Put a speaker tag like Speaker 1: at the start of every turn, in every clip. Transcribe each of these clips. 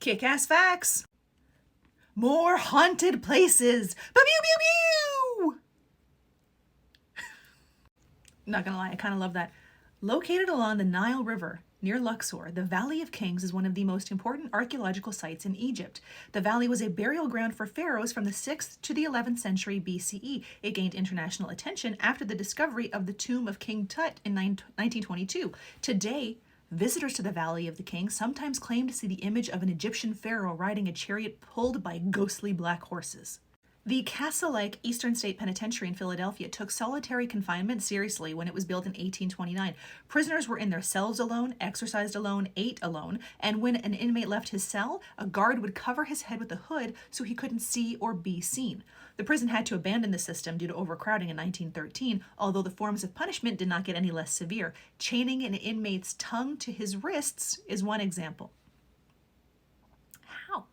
Speaker 1: Kick-ass facts. More haunted places. Pew, pew, pew, pew. Not gonna lie, I kind of love that. Located along the Nile River near Luxor, the Valley of Kings is one of the most important archaeological sites in Egypt. The valley was a burial ground for pharaohs from the 6th to the 11th century BCE. It gained international attention after the discovery of the tomb of King Tut in 1922. Today, visitors to the Valley of the Kings sometimes claim to see the image of an Egyptian pharaoh riding a chariot pulled by ghostly black horses. The castle-like Eastern State Penitentiary in Philadelphia took solitary confinement seriously when it was built in 1829. Prisoners were in their cells alone, exercised alone, ate alone, and when an inmate left his cell, a guard would cover his head with a hood so he couldn't see or be seen. The prison had to abandon the system due to overcrowding in 1913, although the forms of punishment did not get any less severe. Chaining an inmate's tongue to his wrists is one example. How?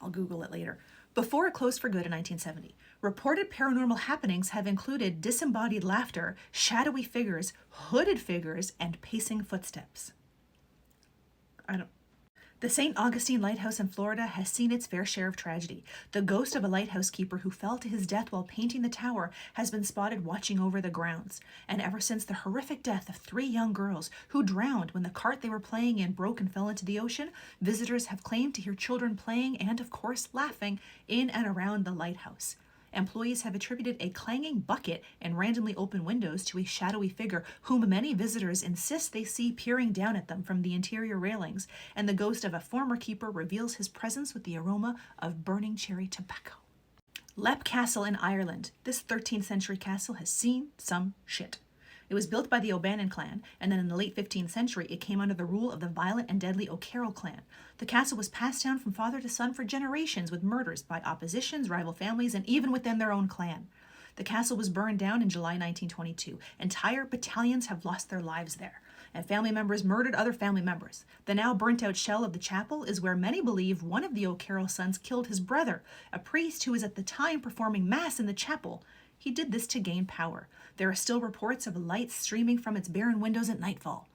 Speaker 1: I'll Google it later. Before it closed for good in 1970, reported paranormal happenings have included disembodied laughter, shadowy figures, hooded figures, and pacing footsteps. The St. Augustine Lighthouse in Florida has seen its fair share of tragedy. The ghost of a lighthouse keeper who fell to his death while painting the tower has been spotted watching over the grounds. And ever since the horrific death of 3 young girls who drowned when the cart they were playing in broke and fell into the ocean, visitors have claimed to hear children playing and, of course, laughing in and around the lighthouse. Employees have attributed a clanging bucket and randomly open windows to a shadowy figure whom many visitors insist they see peering down at them from the interior railings, and the ghost of a former keeper reveals his presence with the aroma of burning cherry tobacco. Leap Castle in Ireland. This 13th century castle has seen some shit. It was built by the O'Bannon clan, and then in the late 15th century it came under the rule of the violent and deadly O'Carroll clan. The castle was passed down from father to son for generations with murders by oppositions, rival families, and even within their own clan. The castle was burned down in July 1922. Entire battalions have lost their lives there, and family members murdered other family members. The now burnt-out shell of the chapel is where many believe one of the O'Carroll sons killed his brother, a priest who was at the time performing mass in the chapel. He did this to gain power. There are still reports of lights streaming from its barren windows at nightfall,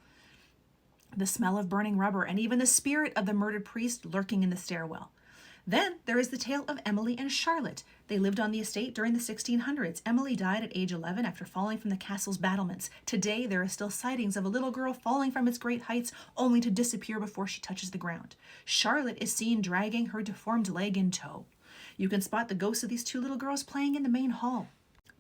Speaker 1: the smell of burning rubber, and even the spirit of the murdered priest lurking in the stairwell. Then there is the tale of Emily and Charlotte. They lived on the estate during the 1600s. Emily died at age 11 after falling from the castle's battlements. Today, there are still sightings of a little girl falling from its great heights only to disappear before she touches the ground. Charlotte is seen dragging her deformed leg in tow. You can spot the ghosts of these 2 little girls playing in the main hall.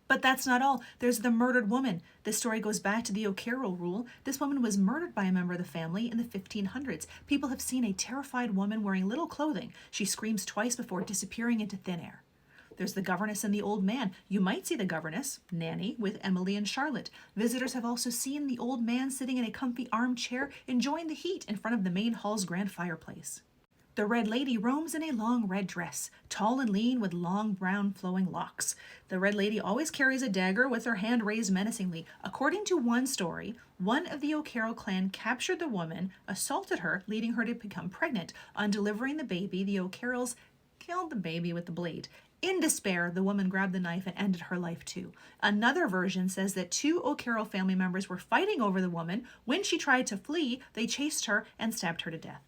Speaker 1: But that's not all. There's the murdered woman. This story goes back to the O'Carroll rule. This woman was murdered by a member of the family in the 1500s. People have seen a terrified woman wearing little clothing. She screams twice before disappearing into thin air. There's the governess and the old man. You might see the governess, Nanny, with Emily and Charlotte. Visitors have also seen the old man sitting in a comfy armchair, enjoying the heat in front of the main hall's grand fireplace. The Red Lady roams in a long red dress, tall and lean with long brown flowing locks. The Red Lady always carries a dagger with her hand raised menacingly. According to one story, one of the O'Carroll clan captured the woman, assaulted her, leading her to become pregnant. On delivering the baby, the O'Carrolls killed the baby with the blade. In despair, the woman grabbed the knife and ended her life too. Another version says that 2 O'Carroll family members were fighting over the woman. When she tried to flee, they chased her and stabbed her to death.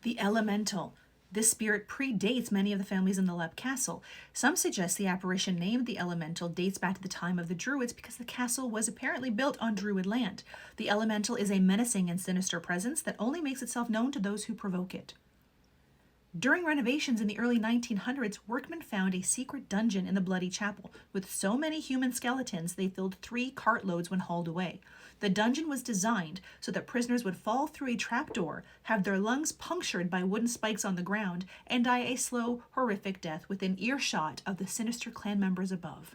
Speaker 1: The Elemental. This spirit predates many of the families in the Leap Castle. Some suggest the apparition named the Elemental dates back to the time of the Druids because the castle was apparently built on Druid land. The Elemental is a menacing and sinister presence that only makes itself known to those who provoke it. During renovations in the early 1900s, workmen found a secret dungeon in the Bloody Chapel. With so many human skeletons, they filled 3 cartloads when hauled away. The dungeon was designed so that prisoners would fall through a trapdoor, have their lungs punctured by wooden spikes on the ground, and die a slow, horrific death within earshot of the sinister clan members above.